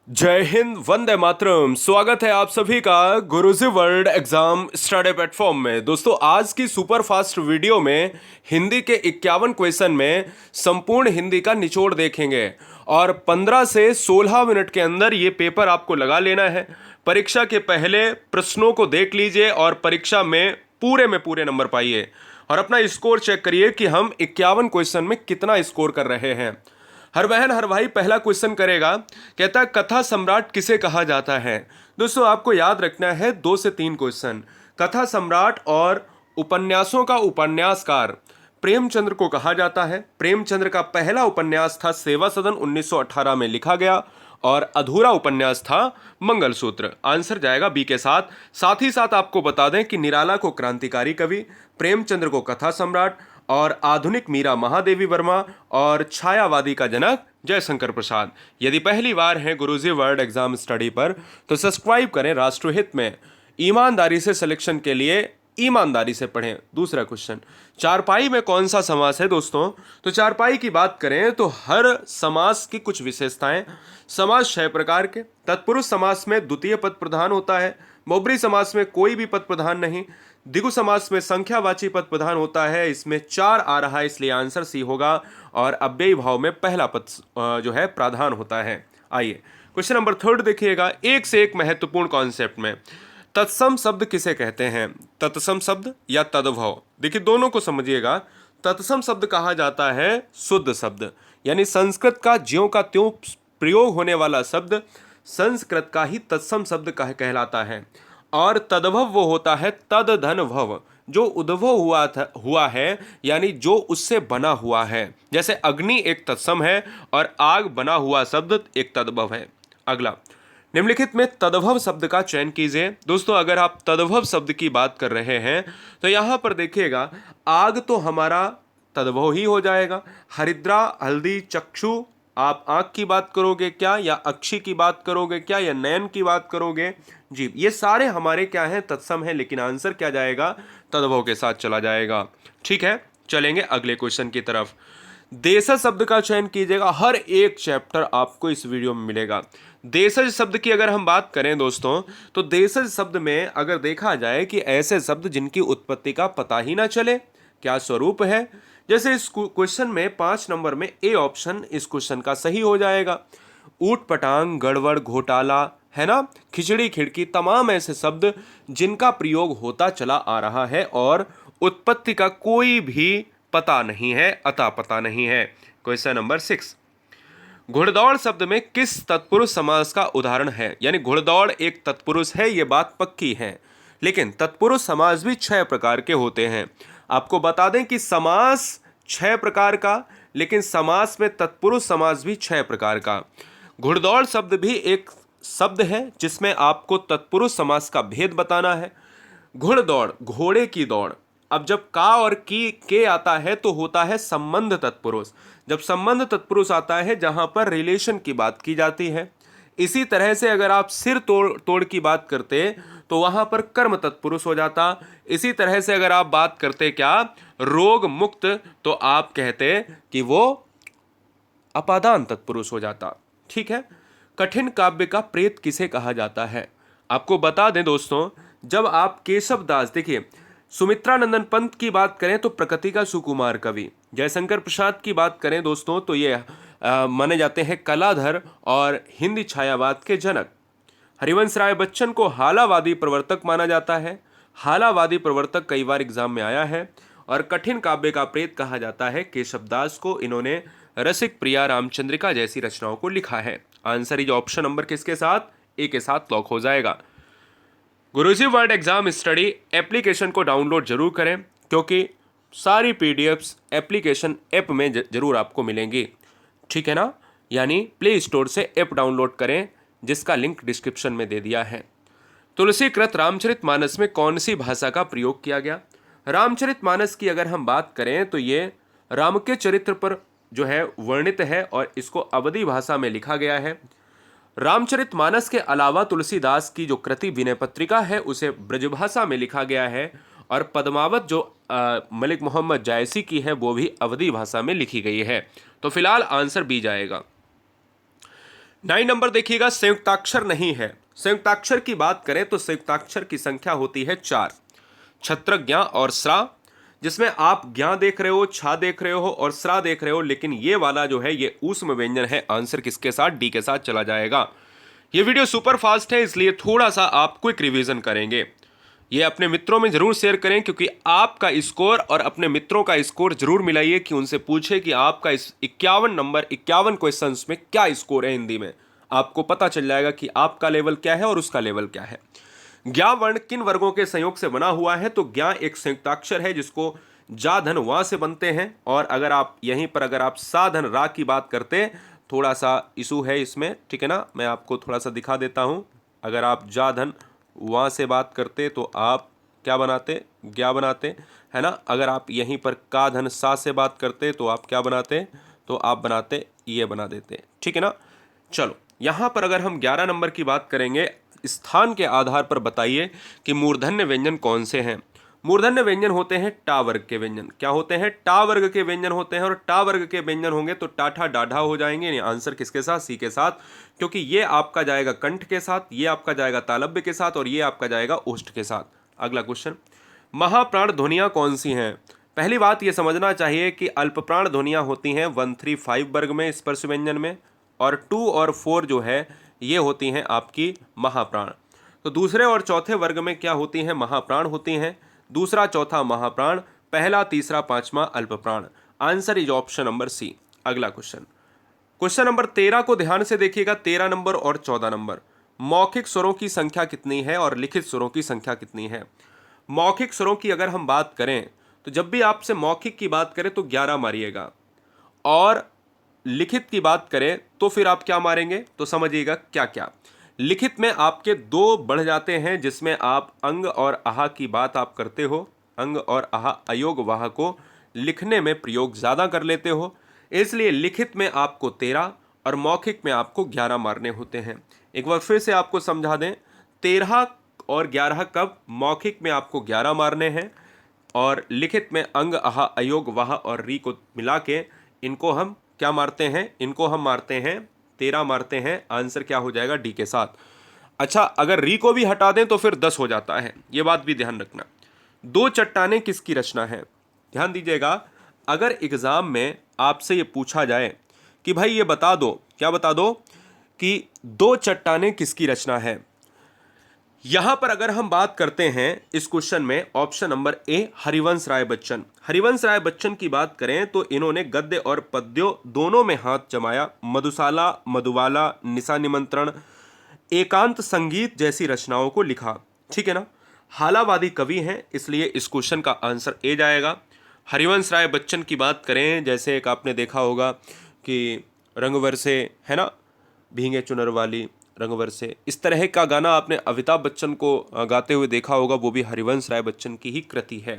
जय हिंद, वंदे मातरम। स्वागत है आप सभी का गुरुजी वर्ल्ड एग्जाम स्टडी प्लेटफॉर्म में। दोस्तों, आज की सुपर फास्ट वीडियो में हिंदी के 51 क्वेश्चन में संपूर्ण हिंदी का निचोड़ देखेंगे और 15 से 16 मिनट के अंदर ये पेपर आपको लगा लेना है। परीक्षा के पहले प्रश्नों को देख लीजिए और परीक्षा में पूरे नंबर पाइए और अपना स्कोर चेक करिए कि हम 51 क्वेश्चन में कितना स्कोर कर रहे हैं। हर बहन हर भाई पहला क्वेश्चन करेगा, कहता है कथा सम्राट किसे कहा जाता है। दोस्तों, आपको याद रखना है 2 से 3 क्वेश्चन। कथा सम्राट और उपन्यासों का उपन्यासकार प्रेमचंद्र को कहा जाता है। प्रेमचंद्र का पहला उपन्यास था सेवा सदन, 1918 में लिखा गया और अधूरा उपन्यास था मंगलसूत्र। आंसर जाएगा बी के साथ। साथ ही साथ आपको बता दें कि निराला को क्रांतिकारी कवि, प्रेमचंद्र को कथा सम्राट और आधुनिक मीरा महादेवी वर्मा और छायावादी का जनक जयशंकर प्रसाद। यदि पहली बार हैं गुरुजी वर्ल्ड एग्जाम स्टडी पर तो सब्सक्राइब करें। राष्ट्रहित में ईमानदारी से सिलेक्शन के लिए ईमानदारी से पढ़ें। दूसरा क्वेश्चन, चारपाई में कौन सा समास है दोस्तों? तो चारपाई की बात करें तो हर समास की कुछ विशेषताएं। समास 6 प्रकार के। तत्पुरुष समास में द्वितीय पद प्रधान होता है। बहुब्री समास में कोई भी पद प्रधान नहीं। द्विगु समास में संख्यावाची पद प्रधान होता है। इसमें 4 आ रहा है, इसलिए आंसर सी होगा। और अव्ययी भाव में पहला पद जो है प्रधान होता है। आइए क्वेश्चन नंबर 3 देखिएगा। एक से एक महत्वपूर्ण कॉन्सेप्ट में तत्सम शब्द किसे कहते हैं? तत्सम शब्द या तद्भव? देखिए, दोनों को समझिएगा। तत्सम शब्द कहा जाता है शुद्ध शब्द, यानी संस्कृत का ज्यों का त्यों प्रयोग होने वाला शब्द संस्कृत का ही तत्सम शब्द कहलाता है। और तद्भव वो होता है तद धन भव, जो उद्भव हुआ है, यानी जो उससे बना हुआ है। जैसे अग्नि एक तत्सम है और आग बना हुआ शब्द एक तद्भव है। अगला, निम्नलिखित में तद्भव शब्द का चयन कीजिए। दोस्तों, अगर आप तद्भव शब्द की बात कर रहे हैं तो यहां पर देखिएगा, आग तो हमारा तद्भव ही हो जाएगा। हरिद्रा, हल्दी, चक्षु, आप आंख की बात करोगे क्या, या अक्षी की बात करोगे क्या, या नयन की बात करोगे? जी, ये सारे हमारे क्या हैं? तत्सम है, लेकिन आंसर क्या जाएगा? तद्भव के साथ चला जाएगा। ठीक है, चलेंगे अगले क्वेश्चन की तरफ। देशज शब्द का चयन कीजिएगा। हर एक चैप्टर आपको इस वीडियो में मिलेगा। देशज शब्द की अगर हम बात करें दोस्तों, तो देशज शब्द में अगर देखा जाए कि ऐसे शब्द जिनकी उत्पत्ति का पता ही ना चले, क्या स्वरूप है। जैसे इस क्वेश्चन में 5 नंबर में ए ऑप्शन इस क्वेश्चन का सही हो जाएगा। ऊट पटांग, गड़बड़, घोटाला, है ना, खिचड़ी, खिड़की, तमाम ऐसे शब्द जिनका प्रयोग होता चला आ रहा है और उत्पत्ति का कोई भी पता नहीं है, अता पता नहीं है। क्वेश्चन नंबर 6, घुड़दौड़ शब्द में किस तत्पुरुष समास का उदाहरण है? यानी घुड़दौड़ एक तत्पुरुष है, ये बात पक्की है, लेकिन तत्पुरुष समास भी 6 प्रकार के होते हैं। आपको बता दें कि समास 6 प्रकार का, लेकिन समास में तत्पुरुष समास भी 6 प्रकार का। घुड़दौड़ शब्द भी एक शब्द है जिसमें आपको तत्पुरुष समास का भेद बताना है। घुड़दौड़, घोड़े की दौड़। अब जब का और की के आता है तो होता है संबंध तत्पुरुष। जब संबंध तत्पुरुष आता है जहां पर रिलेशन की बात की जाती है। इसी तरह से अगर आप सिर तोड़ की बात करते तो वहां पर कर्म तत्पुरुष हो जाता। इसी तरह से अगर आप बात करते क्या, रोग मुक्त, तो आप कहते कि वो अपादान तत्पुरुष हो जाता। ठीक है। कठिन काव्य का प्रेत किसे कहा जाता है? आपको बता दें दोस्तों, जब आप केशव दास, देखिए, सुमित्रानंदन पंत की बात करें तो प्रकृति का सुकुमार कवि। जयशंकर प्रसाद की बात करें दोस्तों तो ये माने जाते हैं कलाधर और हिंदी छायावाद के जनक। हरिवंश राय बच्चन को हालावादी प्रवर्तक माना जाता है। हालावादी प्रवर्तक कई बार एग्जाम में आया है। और कठिन काव्य का प्रेत कहा जाता है केशवदास को। इन्होंने रसिक प्रिया, रामचंद्रिका जैसी रचनाओं को लिखा है। आंसर इज ऑप्शन नंबर किसके साथ? ए के साथ लॉक हो जाएगा। गुरुजी वर्ल्ड एग्जाम स्टडी एप्लीकेशन को डाउनलोड जरूर करें, क्योंकि सारी पीडीएफ्स एप्लीकेशन ऐप में जरूर आपको मिलेंगी। ठीक है ना? यानी प्ले स्टोर से ऐप डाउनलोड करें, जिसका लिंक डिस्क्रिप्शन में दे दिया है। तुलसीकृत रामचरितमानस में कौन सी भाषा का प्रयोग किया गया? रामचरितमानस की अगर हम बात करें तो ये राम के चरित्र पर जो है वर्णित है और इसको अवधी भाषा में लिखा गया है। रामचरितमानस के अलावा तुलसीदास की जो कृति विनय पत्रिका है उसे ब्रजभाषा में लिखा गया है। और पद्मावत जो मलिक मोहम्मद जायसी की है वो भी अवधी भाषा में लिखी गई है। तो फिलहाल आंसर बी जाएगा। 9 नंबर देखिएगा, संयुक्ताक्षर नहीं है। संयुक्ताक्षर की बात करें तो संयुक्ताक्षर की संख्या होती है 4, छत्र, ज्ञ और स्रा, जिसमें आप ज्ञ देख रहे हो, छा देख रहे हो और स्रा देख रहे हो, लेकिन ये वाला जो है ये ऊष्म व्यंजन है। आंसर किसके साथ? डी के साथ चला जाएगा। ये वीडियो सुपर फास्ट है, इसलिए थोड़ा सा आप क्विक रिवीजन करेंगे। ये अपने मित्रों में जरूर शेयर करें, क्योंकि आपका स्कोर और अपने मित्रों का स्कोर जरूर मिलाइए, कि उनसे पूछे कि आपका इस 51 नंबर 51 क्वेश्चंस में क्या स्कोर है हिंदी में। आपको पता चल जाएगा कि आपका लेवल क्या है और उसका लेवल क्या है। ज्ञा वर्ण किन वर्गों के संयोग से बना हुआ है? तो ज्ञा एक संयुक्ताक्षर है जिसको जा धन वा से बनते हैं। और अगर आप यहीं पर अगर आप सा धन रा की बात करते, थोड़ा सा इशू है इसमें, ठीक है ना, मैं आपको थोड़ा सा दिखा देता हूं। अगर आप जा धन वा से बात करते तो आप क्या बनाते? ज्ञा बनाते, है ना। अगर आप यहीं पर का धन सा से बात करते तो आप क्या बनाते? तो आप बनाते ये बना देते, ठीक है ना। चलो यहां पर अगर हम 11 नंबर की बात करेंगे, स्थान के आधार पर बताइए कि मूर्धन्य व्यंजन कौन से हैं। मूर्धन्य व्यंजन होते हैं टा वर्ग के व्यंजन। क्या होते हैं? टा वर्ग के व्यंजन होते हैं। और टा वर्ग के व्यंजन होंगे तो टाठा डाढ़ा हो जाएंगे। यानी आंसर किसके साथ? सी के साथ, क्योंकि ये आपका जाएगा कंठ के साथ, ये आपका जाएगा तालव्य के साथ और ये आपका जाएगा ओष्ठ के साथ। अगला क्वेश्चन, महाप्राण ध्वनियां कौन सी हैं? पहली बात ये समझना चाहिए कि अल्पप्राण ध्वनियां होती हैं 1, 3, 5 वर्ग में स्पर्श व्यंजन में, और 2 और 4 जो है ये होती हैं आपकी महाप्राण। तो दूसरे और चौथे वर्ग में क्या होती हैं? महाप्राण होती हैं। दूसरा चौथा महाप्राण, पहला तीसरा पांचवा अल्पप्राण। Answer is option number C. अगला क्वेश्चन, क्वेश्चन नंबर 13 को ध्यान से देखिएगा। 13 नंबर और 14 नंबर, मौखिक स्वरों की संख्या कितनी है और लिखित स्वरों की संख्या कितनी है? मौखिक स्वरों की अगर हम बात करें तो जब भी आपसे मौखिक की बात करें तो 11 मारिएगा, और लिखित की बात करें तो फिर आप क्या मारेंगे? तो समझिएगा क्या क्या। लिखित में आपके 2 बढ़ जाते हैं, जिसमें आप अंग और आहा की बात आप करते हो। अंग और आहा अयोग वाह को लिखने में प्रयोग ज़्यादा कर लेते हो, इसलिए लिखित में आपको 13 और मौखिक में आपको 11 मारने होते हैं। एक बार फिर से आपको समझा दें, 13 और 11 कब? मौखिक में आपको 11 मारने हैं, और लिखित में अंग आहा अयोग वाह और री को मिला के इनको हम क्या मारते हैं? इनको हम मारते हैं 13 मारते हैं। आंसर क्या हो जाएगा? डी के साथ। अच्छा, अगर री को भी हटा दें तो फिर 10 हो जाता है, ये बात भी ध्यान रखना। 2 चट्टानें किसकी रचना है? ध्यान दीजिएगा, अगर एग्जाम में आपसे ये पूछा जाए कि भाई ये बता दो, क्या बता दो कि 2 चट्टानें किसकी रचना है, यहां पर अगर हम बात करते हैं इस क्वेश्चन में, option number A Harivansh Rai Bachchan. Harivansh Rai Bachchan की बात करें तो इन्होंने गद्य और पद्यों दोनों में हाथ जमाया। मधुशाला, मधुबाला, निशा निमंत्रण, एकांत संगीत जैसी रचनाओं को लिखा, ठीक है ना। हालावादी कवि हैं, इसलिए इस क्वेश्चन का आंसर ए जाएगा। हरिवंश राय बच्चन की बात करें, जैसे एक आपने देखा होगा कि रंग बरसे, है ना, भीगे चुनर वाली रंग बरसे, इस तरह का गाना आपने अमिताभ बच्चन को गाते हुए देखा होगा, वो भी हरिवंश राय बच्चन की ही कृति है।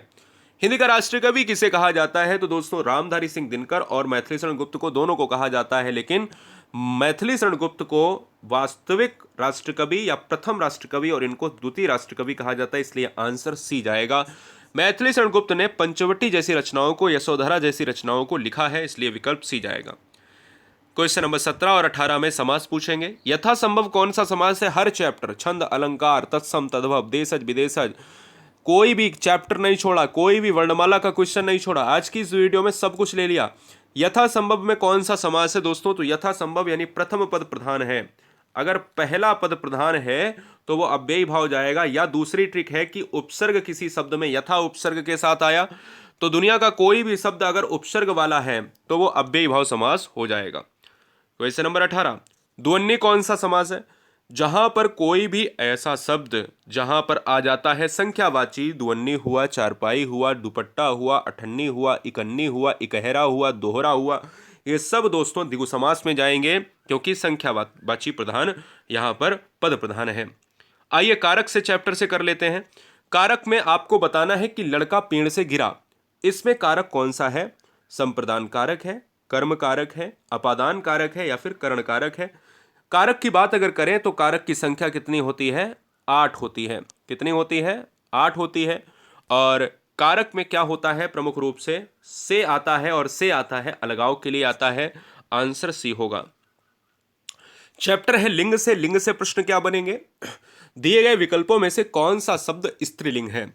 हिंदी का राष्ट्रीय कवि किसे कहा जाता है? तो दोस्तों रामधारी सिंह दिनकर और मैथिली शरण गुप्त को, दोनों को कहा जाता है, लेकिन मैथिली शरण गुप्त को वास्तविक राष्ट्रकवि या प्रथम राष्ट्रकवि और इनको द्वितीय राष्ट्रकवि कहा जाता है, इसलिए आंसर सी जाएगा। मैथिली शरण गुप्त ने पंचवटी जैसी रचनाओं को, यशोधरा जैसी रचनाओं को लिखा है, इसलिए विकल्प सी जाएगा। क्वेश्चन नंबर 17 और 18 में समास पूछेंगे। यथासंभव कौन सा समास है? हर चैप्टर, छंद, अलंकार, तत्सम, तद्भव, देशज, विदेशज, कोई भी चैप्टर नहीं छोड़ा, कोई भी वर्णमाला का क्वेश्चन नहीं छोड़ा। आज की इस वीडियो में सब कुछ ले लिया। यथासंभव में कौन सा समास है दोस्तों? तो यथासंभव यानी प्रथम पद प्रधान है। अगर पहला पद प्रधान है तो वो अव्ययी भाव जाएगा, या दूसरी ट्रिक है कि उपसर्ग किसी शब्द में यथा उपसर्ग के साथ आया तो दुनिया का कोई भी शब्द अगर उपसर्ग वाला है तो वो अव्ययी भाव समास हो जाएगा। क्वेश्चन नंबर 18, द्वन्नी कौन सा समास है? जहां पर कोई भी ऐसा शब्द जहां पर आ जाता है संख्यावाची, द्वन्नी हुआ, चारपाई हुआ, दुपट्टा हुआ, अठन्नी हुआ, इकन्नी हुआ, इकहरा हुआ, दोहरा हुआ, ये सब दोस्तों द्विगु समास में जाएंगे, क्योंकि संख्यावाची प्रधान यहां पर पद प्रधान है। आइए कारक से चैप्टर से कर लेते हैं। कारक में आपको बताना है कि लड़का पेड़ से गिरा, इसमें कारक कौन सा है? संप्रदान कारक है, कर्म कारक है, अपादान कारक है, या फिर करण कारक है। कारक की बात अगर करें तो कारक की संख्या कितनी होती है? 8 होती है। कितनी होती है? 8 होती है। और कारक में क्या होता है? प्रमुख रूप से आता है, और से आता है अलगाव के लिए आता है। आंसर सी होगा। चैप्टर है लिंग से। लिंग से प्रश्न क्या बनेंगे? दिए गए विकल्पों में से कौन सा शब्द स्त्रीलिंग है?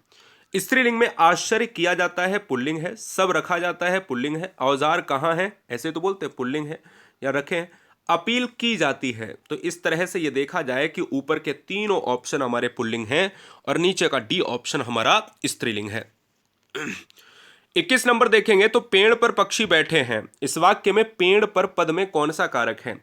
स्त्रीलिंग में आश्चर्य किया जाता है पुल्लिंग है, सब रखा जाता है पुल्लिंग है, औजार कहाँ है ऐसे तो बोलते हैं पुल्लिंग है या रखे हैं, अपील की जाती है। तो इस तरह से ये देखा जाए कि ऊपर के तीनों ऑप्शन हमारे पुल्लिंग हैं और नीचे का डी ऑप्शन हमारा स्त्रीलिंग है। 21 नंबर देखेंगे तो पेड़ पर पक्षी बैठे हैं, इस वाक्य में पेड़ पर पद में कौन सा कारक है?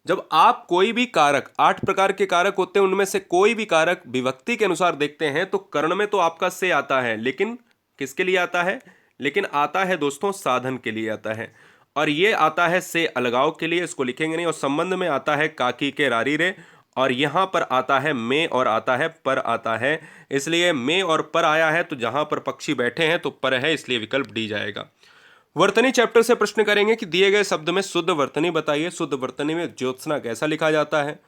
जब आप कोई भी कारक, 8 प्रकार के कारक होते हैं, उनमें से कोई भी कारक विभक्ति के अनुसार देखते हैं तो कर्ण में तो आपका से आता है, लेकिन किसके लिए आता है? लेकिन आता है दोस्तों साधन के लिए आता है, और ये आता है से अलगाव के लिए, इसको लिखेंगे नहीं। और संबंध में आता है काकी के रारी रे, और यहां पर आता है में और आता है पर आता है, इसलिए में और पर आया है तो जहां पर पक्षी बैठे हैं तो पर है, इसलिए विकल्प डी जाएगा। वर्तनी चैप्टर से प्रश्न करेंगे कि दिए गए शब्द में शुद्ध वर्तनी बताइए। शुद्ध वर्तनी में ज्योत्सना कैसा लिखा जाता है?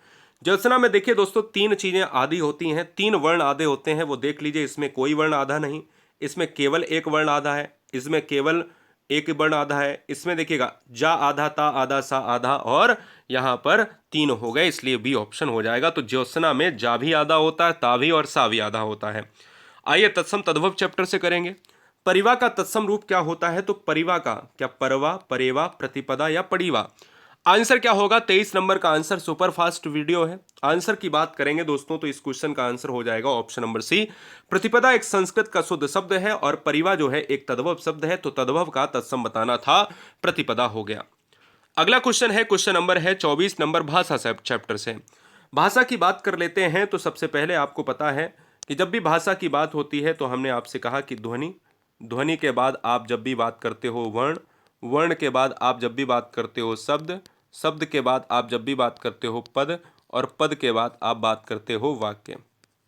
ज्योत्सना में देखिए दोस्तों 3 चीजें आदि होती हैं, 3 वर्ण आधे होते हैं, वो देख लीजिए। इसमें कोई वर्ण आधा नहीं, इसमें केवल एक वर्ण आधा है, इसमें केवल एक वर्ण आधा है, इसमें देखिएगा जा आधा, ता आधा, सा आधा, और यहाँ पर 3 हो गए, इसलिए बी ऑप्शन हो जाएगा। तो ज्योत्सना में जा भी आधा होता है, ता भी और सा भी आधा होता है। आइए तत्सम तद्भव चैप्टर से करेंगे। परिवा का तत्सम रूप क्या होता है? तो परिवा का क्या परवा, परेवा, प्रतिपदा या पड़ीवा? आंसर क्या होगा? 23 नंबर का आंसर सुपर फास्ट वीडियो है। आंसर की बात करेंगे दोस्तों तो इस क्वेश्चन का आंसर हो जाएगा ऑप्शन नंबर सी। प्रतिपदा एक संस्कृत का शुद्ध शब्द है और परिवा जो है एक तद्भव शब्द है, तो तद्भव का तत्सम बताना था, प्रतिपदा हो गया। अगला क्वेश्चन है, क्वेश्चन नंबर है 24 नंबर भाषा चैप्टर से। भाषा की बात कर लेते हैं। तो सबसे पहले आपको पता है कि जब भी भाषा की बात होती है तो हमने आपसे कहा कि ध्वनि, ध्वनि के बाद आप जब भी बात करते हो वर्ण, वर्ण के बाद आप जब भी बात करते हो शब्द, शब्द के बाद आप जब भी बात करते हो पद, और पद के बाद आप बात करते हो वाक्य।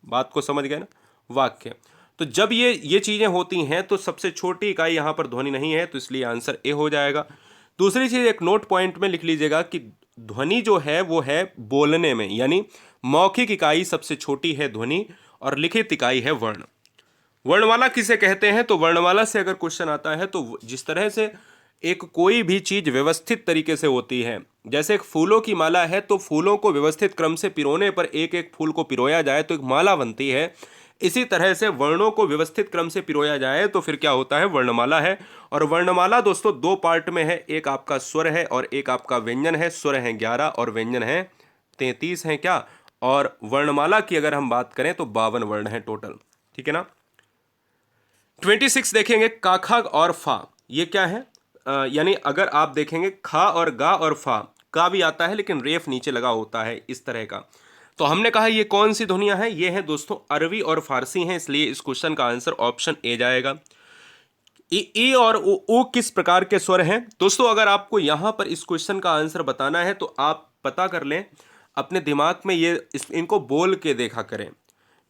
बात को समझ गए ना? वाक्य। तो जब ये चीज़ें होती हैं तो सबसे छोटी इकाई यहाँ पर ध्वनि नहीं है, तो इसलिए आंसर ए हो जाएगा। दूसरी चीज़ एक नोट पॉइंट में लिख लीजिएगा कि ध्वनि जो है वो है बोलने में, यानी मौखिक इकाई सबसे छोटी है ध्वनि और लिखित इकाई है वर्ण। वर्णमाला किसे कहते हैं? तो वर्णमाला से अगर क्वेश्चन आता है तो जिस तरह से एक कोई भी चीज व्यवस्थित तरीके से होती है, जैसे एक फूलों की माला है तो फूलों को व्यवस्थित क्रम से पिरोने पर एक एक फूल को पिरोया जाए तो एक माला बनती है, इसी तरह से वर्णों को व्यवस्थित क्रम से पिरोया जाए तो फिर क्या होता है? वर्णमाला है। और वर्णमाला दोस्तों 2 पार्ट में है, एक आपका स्वर है और एक आपका व्यंजन है। स्वर है 11 और व्यंजन है 33 है क्या? और वर्णमाला की अगर हम बात करें तो 52 वर्ण है टोटल, ठीक है ना? 26 देखेंगे, का, खा और फा, ये क्या है? यानी अगर आप देखेंगे खा और गा और फा, का भी आता है लेकिन रेफ नीचे लगा होता है इस तरह का। तो हमने कहा ये कौन सी ध्वनियां हैं? ये है दोस्तों अरबी और फारसी हैं, इसलिए इस क्वेश्चन का आंसर ऑप्शन ए जाएगा। ई और उ किस प्रकार के स्वर हैं? दोस्तों अगर आपको यहां पर इस क्वेश्चन का आंसर बताना है तो आप पता कर लें अपने दिमाग में, इनको बोल के देखा करें।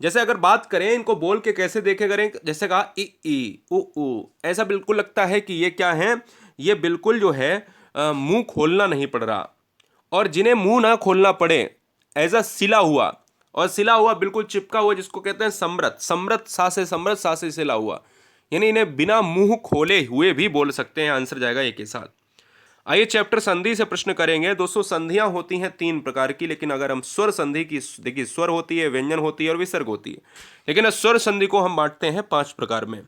जैसे अगर बात करें इनको बोल के कैसे देखे करें, जैसे कहा ई उ, ऐसा बिल्कुल लगता है कि ये क्या है? ये बिल्कुल जो है मुंह खोलना नहीं पड़ रहा। और जिन्हें मुंह ना खोलना पड़े, ऐसा सिला हुआ, और सिला हुआ बिल्कुल चिपका हुआ, जिसको कहते हैं समृत, समृत सा से समृत, सा से सिला हुआ, यानी इन्हें बिना मुंह खोले हुए भी बोल सकते हैं। आंसर जाएगा एक के साथ। आइए चैप्टर संधि से प्रश्न करेंगे। दोस्तों संधियां होती हैं 3 प्रकार की, लेकिन अगर हम स्वर संधि की देखिए, स्वर होती है, व्यंजन होती है और विसर्ग होती है, लेकिन स्वर संधि को हम बांटते हैं 5 प्रकार में।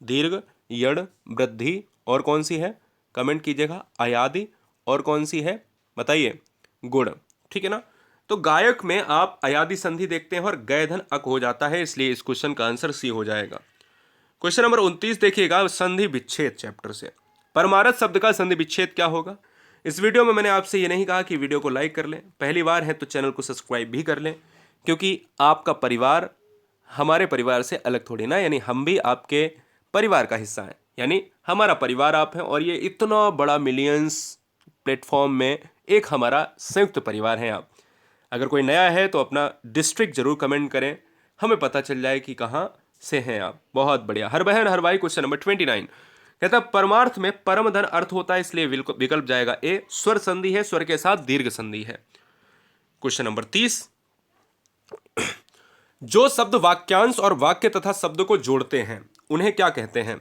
दीर्घ, यड़, वृद्धि, और कौन सी है? कमेंट कीजिएगा। अयादि, और कौन सी है बताइए? गुण, ठीक है ना? तो गायक में आप अयादि संधि देखते हैं और गय धन अक हो जाता है, इसलिए इस क्वेश्चन का आंसर सी हो जाएगा। क्वेश्चन नंबर 29 देखिएगा, संधि विच्छेद चैप्टर से। परमारथ शब्द का संधि विच्छेद क्या होगा? इस वीडियो में मैंने आपसे ये नहीं कहा कि वीडियो को लाइक कर लें, पहली बार है तो चैनल को सब्सक्राइब भी कर लें, क्योंकि आपका परिवार हमारे परिवार से अलग थोड़ी ना, यानी हम भी आपके परिवार का हिस्सा हैं, यानी हमारा परिवार आप हैं, और ये इतना बड़ा मिलियंस प्लेटफॉर्म में एक हमारा संयुक्त परिवार है आप। अगर कोई नया है तो अपना डिस्ट्रिक्ट जरूर कमेंट करें, हमें पता चल जाए कि कहाँ से हैं आप। बहुत बढ़िया। हर बहन हर भाई। क्वेश्चन नंबर 29 कहता है परमार्थ में परम धन अर्थ होता है, इसलिए विकल्प जाएगा ए। स्वर संधि है, स्वर के साथ दीर्घ संधि है। क्वेश्चन नंबर 30, जो शब्द वाक्यांश और वाक्य तथा शब्द को जोड़ते हैं उन्हें क्या कहते हैं?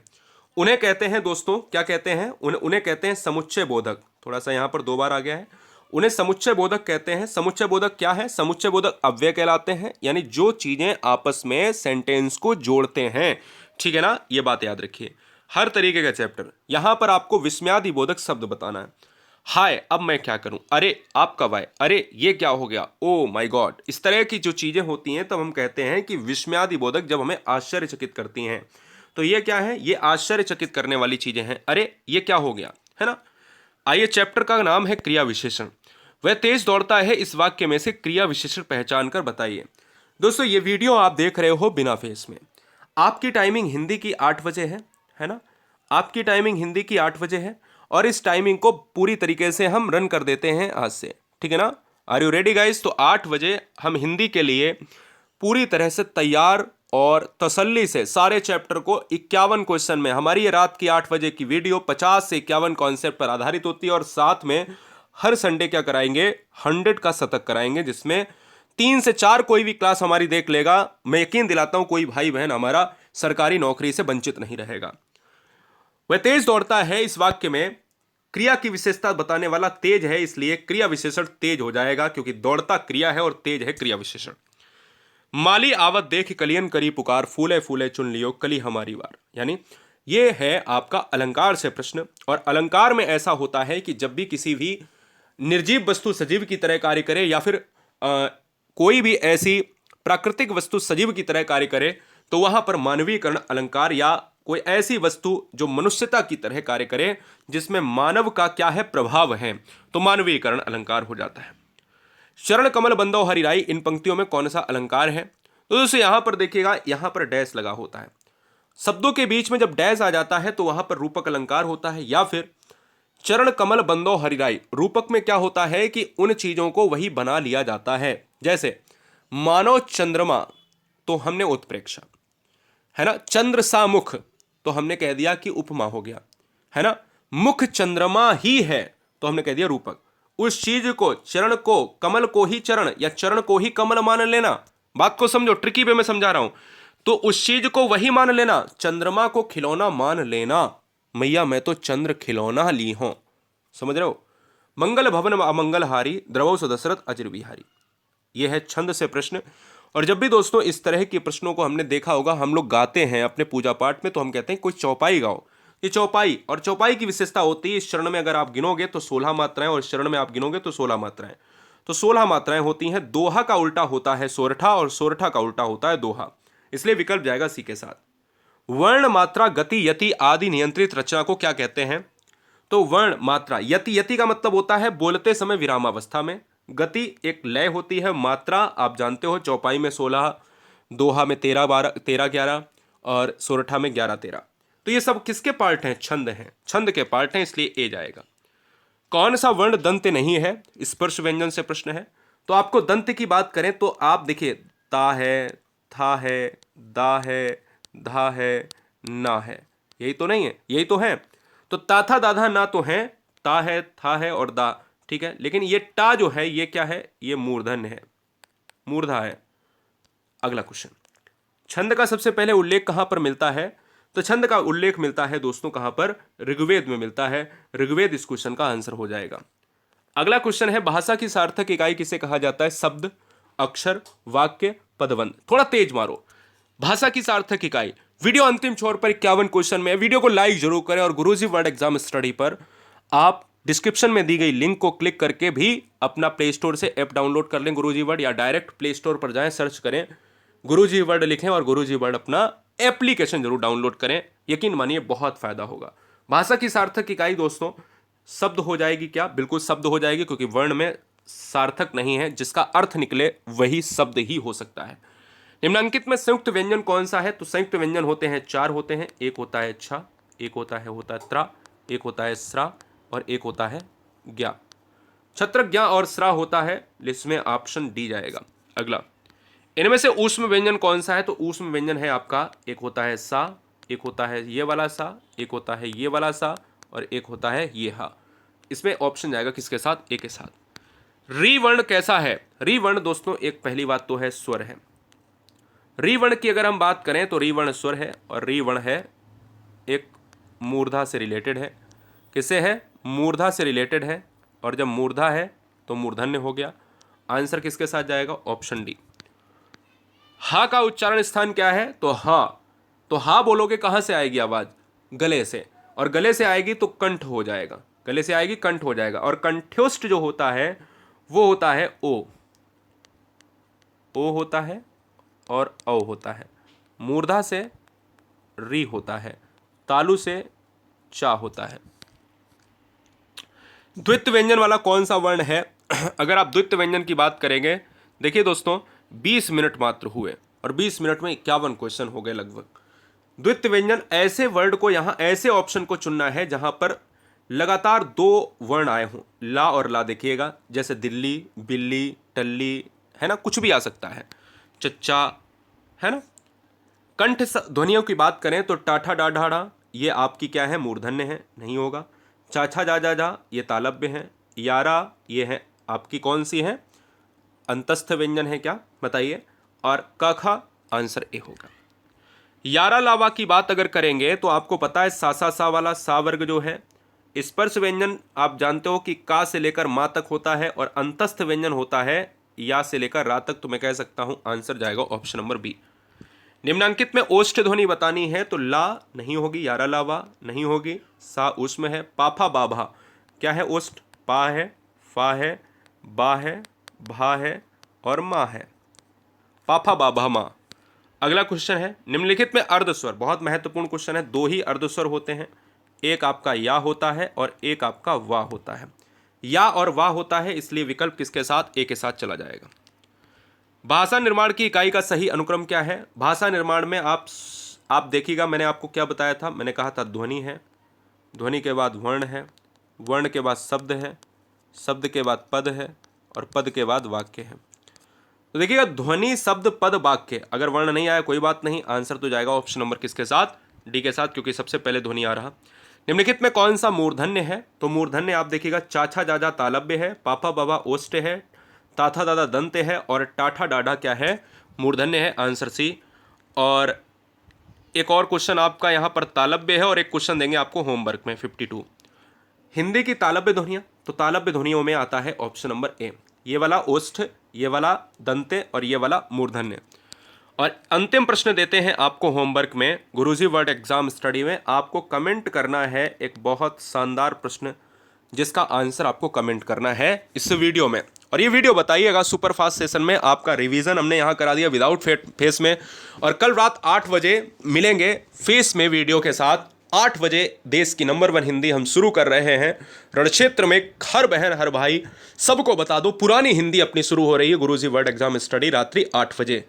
उन्हें कहते हैं दोस्तों, क्या कहते हैं? उन्हें कहते हैं समुच्चय बोधक। थोड़ा सा यहां पर 2 बार आ गया है। उन्हें समुच्चय बोधक कहते हैं। समुच्चय बोधक क्या है? समुच्चय बोधक अव्यय कहलाते हैं, यानी जो चीजें आपस में सेंटेंस को जोड़ते हैं। ठीक है ना, ये बात याद रखिए। हर तरीके का चैप्टर, यहां पर आपको विस्मयादि बोधक शब्द बताना है। हाय, अब मैं क्या करूं, अरे आप कब आए, अरे ये क्या हो गया, ओ माय गॉड, इस तरह की जो चीजें होती हैं तब हम कहते हैं कि विस्मयादि बोधक जब हमें आश्चर्यचकित करती हैं। तो ये क्या है? ये आश्चर्यचकित करने वाली चीजें हैं। अरे ये क्या हो गया, है ना। आइए, चैप्टर का नाम है क्रिया विशेषण। वह तेज दौड़ता है, इस वाक्य में से क्रिया विशेषण पहचान कर बताइए। दोस्तों, ये वीडियो आप देख रहे हो बिना फेस में। आपकी टाइमिंग हिंदी की 8 बजे है ना। आपकी टाइमिंग हिंदी की 8 बजे है और इस टाइमिंग को पूरी तरीके से हम रन कर देते हैं आज से। ठीक है ना। Are you ready guys? तो 8 बजे हम हिंदी के लिए पूरी तरह से तैयार और तसल्ली से सारे चैप्टर को 51 क्वेश्चन में, हमारी ये रात की 8 बजे की वीडियो 50 से 51 कॉन्सेप्ट पर आधारित होती है और साथ में हर संडे क्या कराएंगे, 100 का शतक कराएंगे, जिसमें 3 से 4 कोई भी क्लास हमारी देख लेगा। मैं यकीन दिलाता हूं कोई भाई बहन हमारा सरकारी नौकरी से वंचित नहीं रहेगा। वह तेज दौड़ता है, इस वाक्य में क्रिया की विशेषता बताने वाला तेज है, इसलिए क्रिया विशेषण तेज हो जाएगा, क्योंकि दौड़ता क्रिया है और तेज है क्रिया विशेषण। माली आवत देख कलियन करी पुकार, फूले फूले चुन लियो कली हमारी बार। यानी ये है आपका अलंकार से प्रश्न। और अलंकार में ऐसा होता है कि जब भी किसी भी निर्जीव वस्तु सजीव की तरह कार्य करे या फिर कोई भी ऐसी प्राकृतिक वस्तु सजीव की तरह कार्य करे, तो वहां पर मानवीकरण अलंकार, या कोई ऐसी वस्तु जो मनुष्यता की तरह कार्य करे जिसमें मानव का क्या है, प्रभाव है, तो मानवीकरण अलंकार हो जाता है। चरण कमल बंदो हरिराई, इन पंक्तियों में कौन सा अलंकार है? तो दोस्तों यहां पर देखिएगा, यहां पर डैश लगा होता है। शब्दों के बीच में जब डैश आ जाता है तो वहां पर रूपक अलंकार होता है। या फिर चरण कमल बंदो हरिराई, रूपक में क्या होता है कि उन चीजों को वही बना लिया जाता है। जैसे मानो चंद्रमा, तो हमने उत्प्रेक्षा, है ना। चंद्र सा मुख, तो हमने कह दिया कि उपमा हो गया, है ना। मुख चंद्रमा ही है, तो हमने कह दिया रूपक। उस चीज को, चरण को, कमल को ही चरण या चरण को ही कमल मान लेना। बात को समझो, ट्रिकी पे मैं समझा रहा हूं। तो उस चीज को वही मान लेना, चंद्रमा को खिलौना मान लेना। मैया मैं तो चंद्र खिलौना ली हूं, समझ रहे हो। मंगल भवन अमंगल हारी, द्रवो सदशरथ अजर बिहारी। यह है छंद से प्रश्न। और जब भी दोस्तों इस तरह के प्रश्नों को हमने देखा होगा, हम लोग गाते हैं अपने पूजा पाठ में, तो हम कहते हैं कोई चौपाई गाओ। ये चौपाई, और चौपाई की विशेषता होती है, इस चरण में अगर आप गिनोगे तो 16 मात्राएं, और इस चरण में आप गिनोगे तो 16 मात्राएं। तो 16 मात्राएं होती हैं। दोहा का उल्टा होता है सोरठा, और सोरठा का उल्टा होता है दोहा, इसलिए विकल्प जाएगा सी के साथ। वर्ण मात्रा गति यति आदि नियंत्रित रचना को क्या कहते हैं? तो वर्ण मात्रा, यति, यति का मतलब होता है बोलते समय विरामावस्था में। गति एक लय होती है। मात्रा आप जानते हो, चौपाई में 16, दोहा में 13 12 13 11 और सोरठा में 11 13। तो ये सब किसके पार्ट हैं? छंद हैं, छंद के पार्ट हैं, इसलिए ए जाएगा। कौन सा वर्ण दंत नहीं है? स्पर्श व्यंजन से प्रश्न है। तो आपको दंत की बात करें तो आप देखिए, ता है, था है, दा है, धा है, ना है, यही तो नहीं है? यही तो है। तो ता था दाधा ना तो है, ता है, था है और दा, ठीक है। लेकिन ये टा जो है, ये क्या है? ये मूर्धन्य है, मूर्धा है। अगला क्वेश्चन, छंद का सबसे पहले उल्लेख कहां पर मिलता है? तो छंद का उल्लेख मिलता है दोस्तों कहां पर? ऋग्वेद में मिलता है। ऋग्वेद इस क्वेश्चन का आंसर हो जाएगा। अगला क्वेश्चन है, भाषा की सार्थक इकाई किसे कहा जाता है? शब्द, अक्षर, वाक्य, पदबंध। थोड़ा तेज मारो। भाषा की सार्थक इकाई। वीडियो अंतिम छोर पर 51 क्वेश्चन में। वीडियो को लाइक जरूर करें और गुरुजी वर्ड एग्जाम स्टडी पर आप डिस्क्रिप्शन में दी गई लिंक को क्लिक करके भी अपना प्ले स्टोर से ऐप डाउनलोड कर लें गुरुजी वर्ड, या डायरेक्ट प्ले स्टोर पर जाएं, सर्च करें गुरुजी वर्ड लिखें और गुरुजी वर्ड अपना एप्लीकेशन जरूर डाउनलोड करें। यकीन मानिए बहुत फायदा होगा। भाषा की सार्थक इकाई दोस्तों शब्द हो जाएगी क्या? बिल्कुल शब्द हो जाएगी, क्योंकि वर्ण में सार्थक नहीं है, जिसका अर्थ निकले वही शब्द ही हो सकता है। निम्नांकित में संयुक्त व्यंजन कौन सा है? तो संयुक्त व्यंजन होते हैं 4 होते हैं। एक होता है छ, एक होता है त्रा, एक होता है स्रा और एक होता है ज्ञा। छत्र ज्ञा और स्रा होता है, इसमें ऑप्शन डी जाएगा। अगला, इनमें से ऊष्म व्यंजन कौन सा है? तो ऊष्म व्यंजन है आपका, एक होता है सा, एक होता है ये वाला सा, एक होता है ये वाला सा और एक होता है ये हा। इसमें ऑप्शन जाएगा किसके साथ? ए के साथ। री वर्ण कैसा है? री वर्ण दोस्तों एक पहली बात तो है स्वर है। री वर्ण की अगर हम बात करें तो री वर्ण स्वर है, और री वर्ण है एक मूर्धा से रिलेटेड है। किससे है? मूर्धा से रिलेटेड है। और जब मूर्धा है तो मूर्धन्य हो गया। आंसर किसके साथ जाएगा? Option D. हा का उच्चारण स्थान क्या है? तो हा। तो हा बोलोगे कहां से आएगी आवाज? गले से, और गले से आएगी तो कंठ हो जाएगा, गले से आएगी कंठ हो जाएगा। और कंठ्योष्ठ जो होता है वो होता है ओ होता है और औ होता है। मूर्धा से री होता है, तालु से चा होता है। द्वित्व व्यंजन वाला कौन सा वर्ण है? अगर आप द्वित्व व्यंजन की बात करेंगे, देखिए दोस्तों 20 मिनट मात्र हुए और 20 मिनट में 51 क्वेश्चन हो गए लगभग। द्वित्व व्यंजन ऐसे वर्ड को, यहां ऐसे ऑप्शन को चुनना है जहां पर लगातार 2 वर्ण आए हों, ला और ला। देखिएगा जैसे दिल्ली, बिल्ली, टल्ली, है ना, कुछ भी आ सकता है, चच्चा, है ना। कंठ ध्वनियों की बात करें तो टाठा डा ढाढ़ा ये आपकी क्या है? मूर्धन्य है, नहीं होगा। चाछा जा जा जा ये तालब्य है। यारा ये है आपकी कौन सी है? अंतस्थ व्यंजन है क्या? बताइए। और कखा आंसर ए होगा। यारा लावा की बात अगर करेंगे तो आपको पता है सा वाला सा वर्ग जो है, स्पर्श व्यंजन आप जानते हो कि का से लेकर मा तक होता है, और अंतस्थ व्यंजन होता है या से लेकर रा तक। तो मैं कह सकता हूं आंसर जाएगा ऑप्शन नंबर बी। निम्नांकित में ओष्ठ ध्वनि बतानी है तो ला नहीं होगी, यारा लावा नहीं होगी, सा उसमें है। पाफा बाभा क्या है? ओष्ठ। पा है, फा है, बा है, भा है और मा है। पाफा बाभा मा। अगला क्वेश्चन है, निम्नलिखित में अर्धस्वर, बहुत महत्वपूर्ण क्वेश्चन है। 2 ही अर्धस्वर होते हैं, एक आपका या होता है और एक आपका वा होता है। या और वा होता है, इसलिए विकल्प किसके साथ? ए के साथ चला जाएगा। भाषा निर्माण की इकाई का सही अनुक्रम क्या है? भाषा निर्माण में आप देखिएगा, मैंने आपको क्या बताया था? मैंने कहा था ध्वनि है, ध्वनि के बाद वर्ण है, वर्ण के बाद शब्द है, शब्द के बाद पद है और पद के बाद वाक्य है। तो देखिएगा ध्वनि, शब्द, पद, वाक्य। अगर वर्ण नहीं आया कोई बात नहीं, आंसर तो जाएगा ऑप्शन नंबर किसके साथ? डी के साथ, क्योंकि सबसे पहले ध्वनि आ रहा। निम्नलिखित में कौन सा मूर्धन्य है? तो मूर्धन्य आप देखिएगा चाछा जाजा तालब्य है, पापा बाबा ओष्ठ है, ताथा दादा दंत है और टाठा डाढ़ा क्या है? मूर्धन्य है। Answer C. और एक और क्वेश्चन आपका यहाँ पर तालब्य है और एक क्वेश्चन देंगे आपको होमवर्क में 52। हिंदी की तालब्य ध्वनियाँ, तो तालब्य ध्वनियों में आता है ऑप्शन नंबर ए, ये वाला ओष्ठ, ये वाला दंते और ये वाला मूर्धन्य। और अंतिम प्रश्न देते हैं आपको होमवर्क में, गुरुजी वर्ड एग्जाम स्टडी में आपको कमेंट करना है एक बहुत शानदार प्रश्न, जिसका आंसर आपको कमेंट करना है इस वीडियो में। और ये वीडियो बताइएगा, सुपर फास्ट सेशन में आपका रिवीजन हमने यहाँ करा दिया विदाउट फेस में, और कल रात 8 बजे मिलेंगे फेस में वीडियो के साथ। 8 बजे देश की नंबर 1 हिंदी हम शुरू कर रहे हैं। रणक्षेत्र में हर बहन हर भाई सबको बता दो, पुरानी हिंदी अपनी शुरू हो रही है गुरुजी वर्ड एग्जाम स्टडी रात्रि 8 बजे।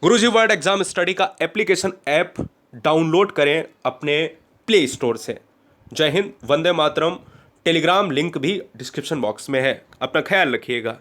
गुरुजी वर्ड एग्जाम स्टडी का एप्लीकेशन ऐप डाउनलोड करें अपने प्ले स्टोर से। जय हिंद, वंदे मातरम। टेलीग्राम लिंक भी डिस्क्रिप्शन बॉक्स में है। अपना ख्याल रखिएगा।